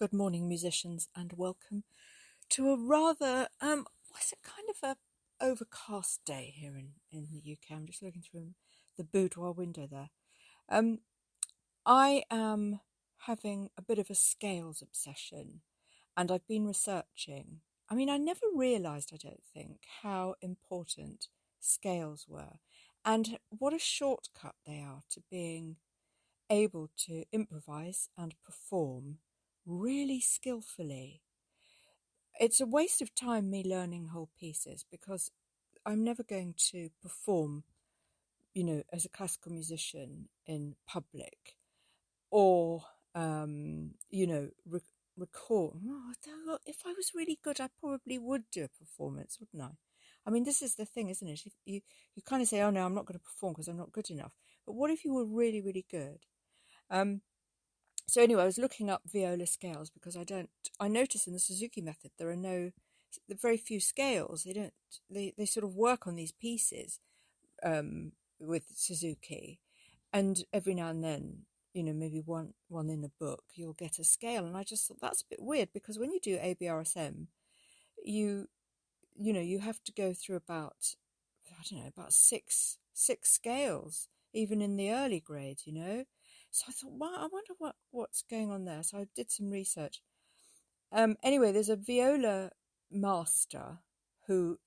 Good morning, musicians, and welcome to a rather, what's it, kind of a overcast day here in the UK. I'm just looking through the boudoir window there. I am having a bit of a scales obsession, and I've been researching. I mean, I never realised, I don't think, how important scales were, and what a shortcut they are to being able to improvise and perform really skillfully. It's a waste of time me learning whole pieces because I'm never going to perform, as a classical musician in public or, record. If I was really good, I probably would do a performance, wouldn't I? I mean, this is the thing, isn't it? If you kind of say, oh no, I'm not going to perform because I'm not good enough. But what if you were really, really good? So anyway, I was looking up viola scales because I notice in the Suzuki method there are very few scales. They sort of work on these pieces with Suzuki, and every now and then, maybe one in a book, you'll get a scale. And I just thought that's a bit weird because when you do ABRSM, you have to go through about, I don't know, about six scales, even in the early grades, So I thought, wow, I wonder what's going on there. So I did some research. Anyway, there's a viola master who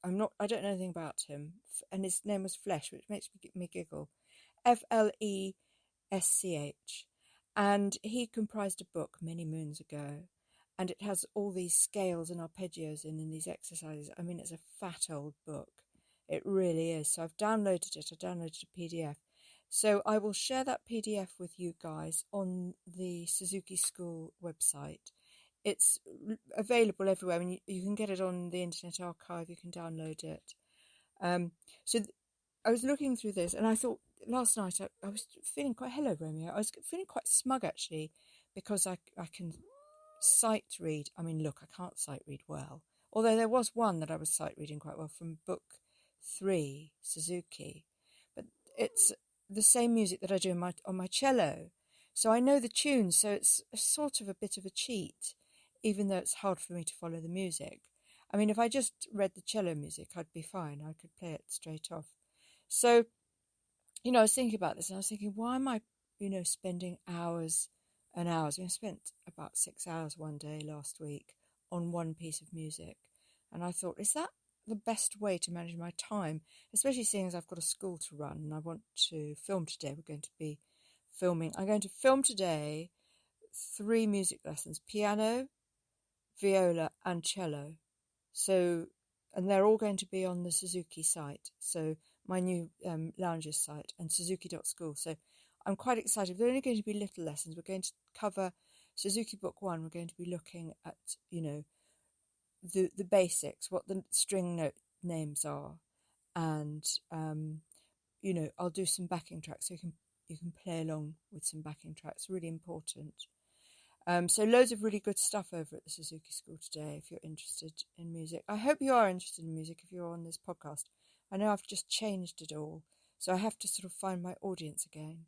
I don't know anything about him, and his name was Flesch, which makes me giggle. Flesch, and he comprised a book many moons ago, and it has all these scales and arpeggios in these exercises. I mean, it's a fat old book. It really is. So I've downloaded it. I downloaded a PDF. So I will share that PDF with you guys on the Suzuki School website. It's available everywhere. I mean, you can get it on the Internet Archive. You can download it. I was looking through this, and I thought last night I was feeling quite. Hello, Romeo. I was feeling quite smug actually, because I can sight read. I mean, look, I can't sight read well. Although there was one that I was sight reading quite well from Book 3, Suzuki, but it's the same music that I do on my cello, so I know the tunes. So it's sort of a bit of a cheat, even though it's hard for me to follow the music. I mean, if I just read the cello music, I'd be fine. I could play it straight off. So, I was thinking about this, and I was thinking, why am I, spending hours and hours? I mean, I spent about 6 hours one day last week on one piece of music, and I thought, is that the best way to manage my time, especially seeing as I've got a school to run and I want to film today. I'm going to film today 3 music lessons: piano, viola and cello. So, and they're all going to be on the Suzuki site, so my new lounges site, and suzuki.school. So I'm quite excited. They're only going to be little lessons. We're going to cover Suzuki Book 1. We're going to be looking at, the basics, what the string note names are, and I'll do some backing tracks so you can play along with some backing tracks. Really important. So loads of really good stuff over at the Suzuki School today if you're interested in music. I hope you are interested in music if you're on this podcast. I know I've just changed it all, so I have to sort of find my audience again.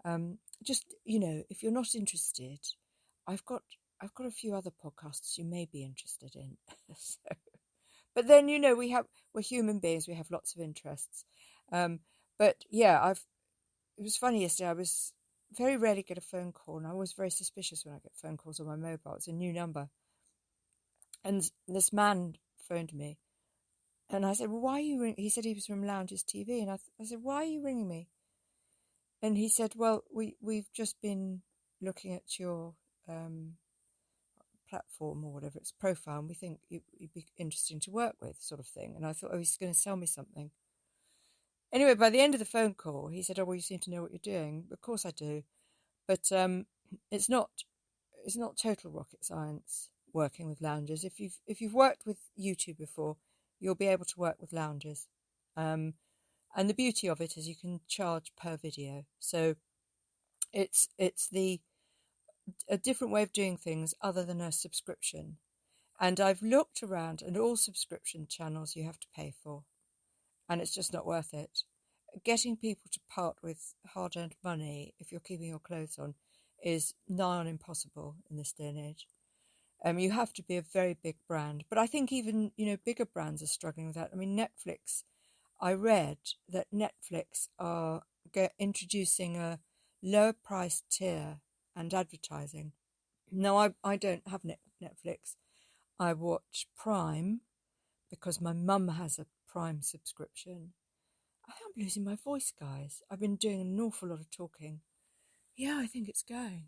If you're not interested, I've got a few other podcasts you may be interested in. But then, we're human beings, we have lots of interests. But yeah, it was funny yesterday. I was very rarely get a phone call, and I was very suspicious when I get phone calls on my mobile. It's a new number. And this man phoned me, and I said, well, why are you ringing? He said he was from Lounges TV, and I said, why are you ringing me? And he said, well, we've just been looking at your platform or whatever, its profile, and we think you'd be interesting to work with, sort of thing. And I thought, oh, he's going to sell me something. Anyway, by the end of the phone call, he said, oh, well, you seem to know what you're doing. Of course I do. But it's not total rocket science working with lounges. If you've worked with YouTube before, you'll be able to work with lounges. And the beauty of it is you can charge per video. So it's a different way of doing things other than a subscription. And I've looked around, and all subscription channels you have to pay for, and it's just not worth it. Getting people to part with hard-earned money if you're keeping your clothes on is nigh on impossible in this day and age. You have to be a very big brand, but I think even, bigger brands are struggling with that. I mean, Netflix, I read that Netflix are introducing a lower price tier and advertising. No, I don't have Netflix. I watch Prime because my mum has a Prime subscription. I think I'm losing my voice, guys. I've been doing an awful lot of talking. Yeah, I think it's going.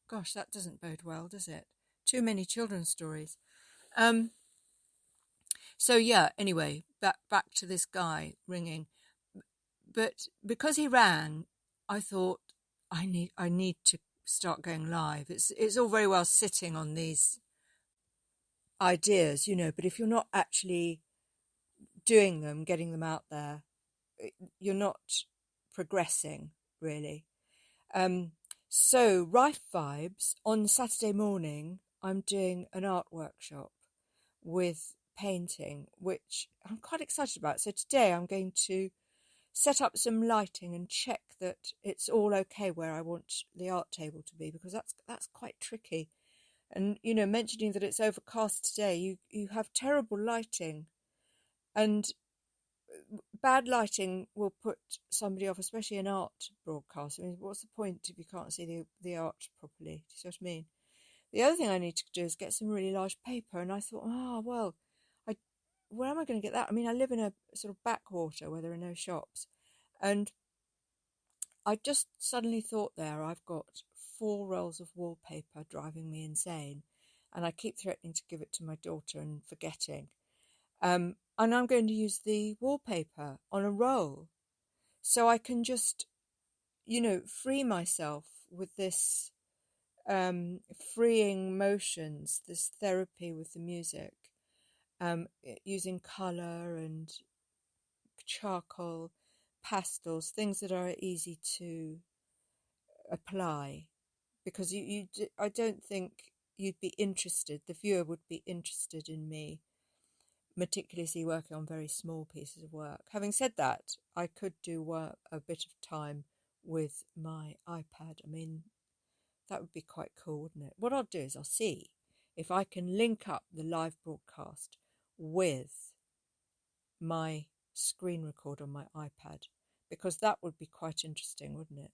Gosh, that doesn't bode well, does it? Too many children's stories. So yeah, anyway, back to this guy ringing. But because he ran, I thought I need to start going live. It's all very well sitting on these ideas, but if you're not actually doing them, getting them out there, you're not progressing really. So Rife Vibes, on Saturday morning, I'm doing an art workshop with painting, which I'm quite excited about. So today I'm going to set up some lighting and check that it's all okay where I want the art table to be, because that's quite tricky. And mentioning that it's overcast today, you have terrible lighting, and bad lighting will put somebody off, especially an art broadcast. I mean, what's the point if you can't see the art properly? Do you see what I mean? The other thing I need to do is get some really large paper, and I thought, well, where am I going to get that? I mean, I live in a sort of backwater where there are no shops, and I just suddenly thought I've got 4 rolls of wallpaper driving me insane, and I keep threatening to give it to my daughter and forgetting. And I'm going to use the wallpaper on a roll, so I can just, free myself with this freeing motions, this therapy with the music, using colour and charcoal, pastels, things that are easy to apply, because I don't think you'd be interested, the viewer would be interested in me meticulously working on very small pieces of work. Having said that, I could do a bit of time with my iPad. I mean, that would be quite cool, wouldn't it? What I'll do is I'll see if I can link up the live broadcast with my screen record on my iPad, because that would be quite interesting, wouldn't it?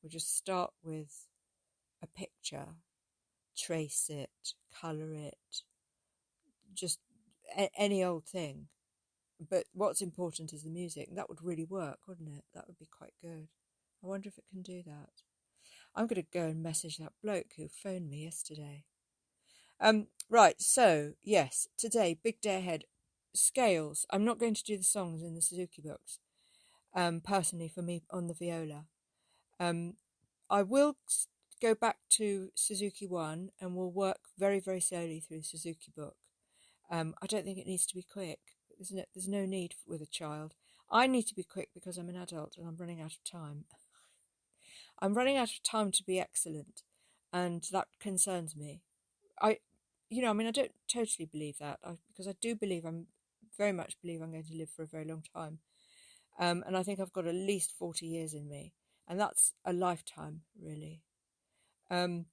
We'll just start with a picture, trace it, colour it, just any old thing. But what's important is the music. That would really work, wouldn't it? That would be quite good. I wonder if it can do that. I'm going to go and message that bloke who phoned me yesterday. Right, so, yes, today, big day ahead. Scales. I'm not going to do the songs in the Suzuki books, personally, for me, on the viola. I will go back to Suzuki 1 and we'll work very, very slowly through the Suzuki book. I don't think it needs to be quick. There's no need with a child. I need to be quick because I'm an adult and I'm running out of time. I'm running out of time to be excellent, and that concerns me. I don't totally believe that, because I do believe very much believe I'm going to live for a very long time. And I think I've got at least 40 years in me, and that's a lifetime, really. And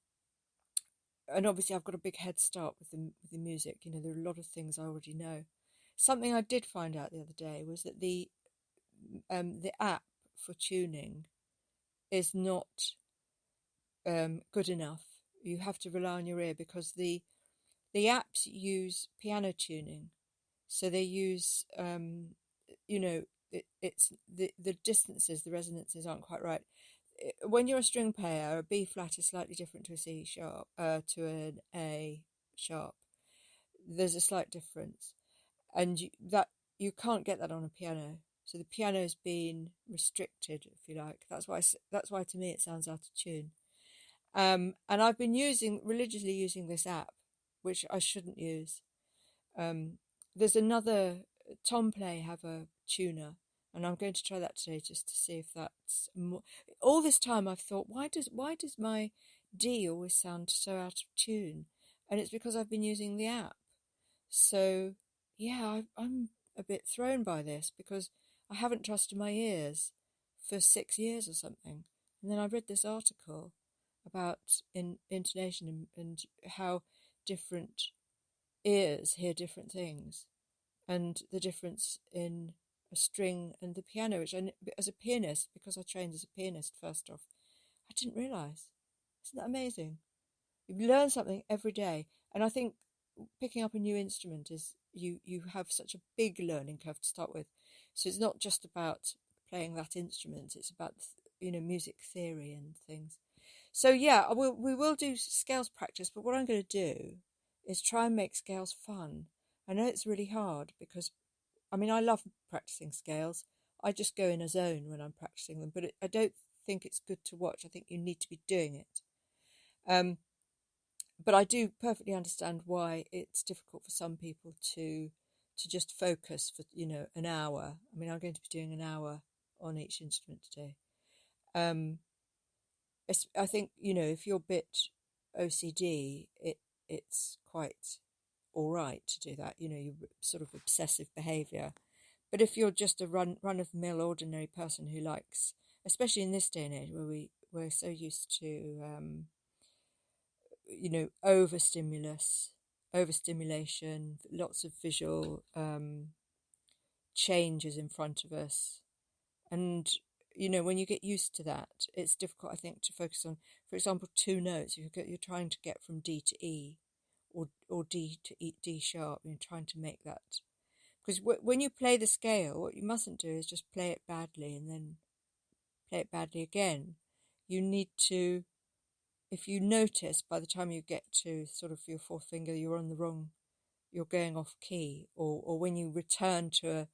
obviously I've got a big head start with the music. There are a lot of things I already know. Something I did find out the other day was that the app for tuning is not good enough. You have to rely on your ear, because the apps use piano tuning, so they use it's the distances, the resonances aren't quite right. When you're a string player, a B flat is slightly different to a C sharp, to an A sharp. There's a slight difference, and you can't get that on a piano. So the piano's been restricted, if you like. That's why to me it sounds out of tune. And I've been religiously using this app, which I shouldn't use. There's another, Tom Play have a tuner, and I'm going to try that today just to see if that's more. All this time I've thought, why does my D always sound so out of tune? And it's because I've been using the app. So yeah, I'm a bit thrown by this, because I haven't trusted my ears for 6 years or something. And then I read this article, about intonation and how different ears hear different things, and the difference in a string and the piano, which as a pianist, because I trained as a pianist first off, I didn't realise. Isn't that amazing? You learn something every day, and I think picking up a new instrument is you have such a big learning curve to start with. So it's not just about playing that instrument; it's about music theory and things. So yeah, we will do scales practice, but what I'm going to do is try and make scales fun. I know it's really hard because I love practicing scales. I just go in a zone when I'm practicing them, but I don't think it's good to watch. I think you need to be doing it. But I do perfectly understand why it's difficult for some people to just focus for an hour. I'm going to be doing an hour on each instrument today. I think if you're a bit OCD, it's quite all right to do that. You sort of obsessive behaviour. But if you're just a run of the mill ordinary person who likes, especially in this day and age where we're so used to overstimulation, lots of visual changes in front of us, and when you get used to that, it's difficult, I think, to focus on, for example, two notes. You're trying to get from D to E, or D to D sharp. You're trying to make that, because when you play the scale, what you mustn't do is just play it badly and then play it badly again. You need to, if you notice by the time you get to sort of your fourth finger, you're going off key, or when you return to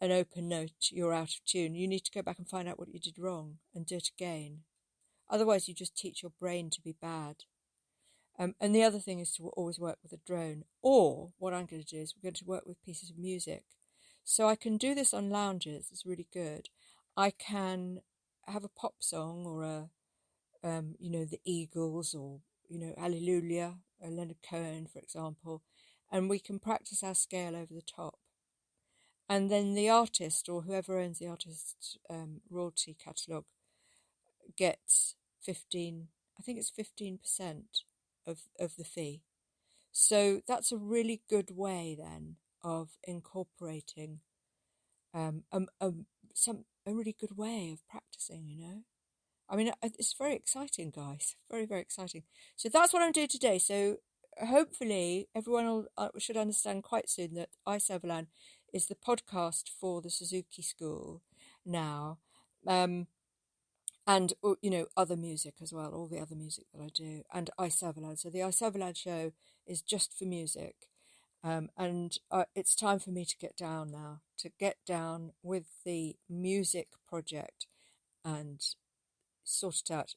an open note, you're out of tune. You need to go back and find out what you did wrong and do it again. Otherwise, you just teach your brain to be bad. And the other thing is to always work with a drone. Or what I'm going to do is we're going to work with pieces of music. So I can do this on lounges. It's really good. I can have a pop song or the Eagles, or Hallelujah, Leonard Cohen, for example, and we can practice our scale over the top. And then the artist, or whoever owns the artist's royalty catalogue, gets 15%, I think it's 15% of the fee. So that's a really good way then of incorporating a really good way of practicing, it's very exciting, guys. Very, very exciting. So that's what I'm doing today. So hopefully everyone should understand quite soon that iServalan is the podcast for the Suzuki School now. And other music as well, all the other music that I do, and iServalan. So the iServalan show is just for music. And it's time for me to get down with the music project and sort it out.